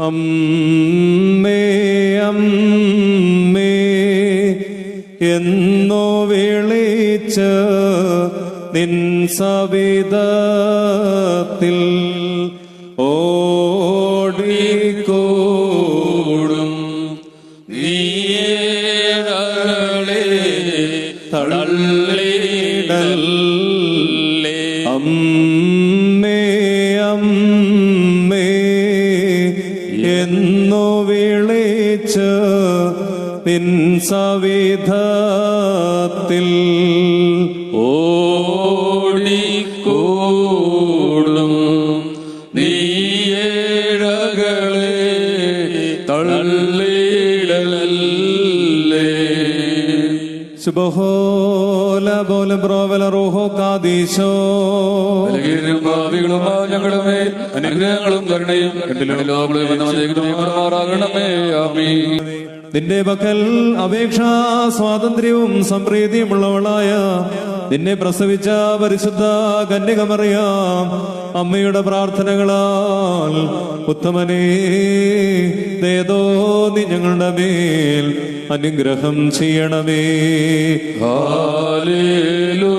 അമ്മേ അമ്മേ എന്നോ വിളിച്ച് നിൻ സവിധത്തിൽ ഓടിക്കൂടും നീയേഴകളെ തള്ളിടല്ലേ. അമ്മേ അമ്മേ എന്നോ വിളിച്ച് നിൻ സവിധത്തിൽ ഓടിക്കൂടും നീയേഴകളെ തള്ളിടല്ലേ. ശുഭഹോല ബോല ബ്രോവല റൂഹോ കാദീശോ. ഭാവികളുമാ ഞങ്ങളുമേ അനുഗ്രഹങ്ങളും കരുണയും മാറാകണമേ. ആമീൻ. നിന്റെ പക്കൽ അപേക്ഷാ സ്വാതന്ത്ര്യവും സംപ്രീതിയുമുള്ളവളായ നിന്നെ പ്രസവിച്ച പരിശുദ്ധ കന്യകമറിയാം അമ്മയുടെ പ്രാർത്ഥനകളാൽ ഉത്തമനേ ദയതോ നീ ഞങ്ങളുടെ മേൽ അനുഗ്രഹം ചെയ്യണമേ. ഹല്ലേലൂയ.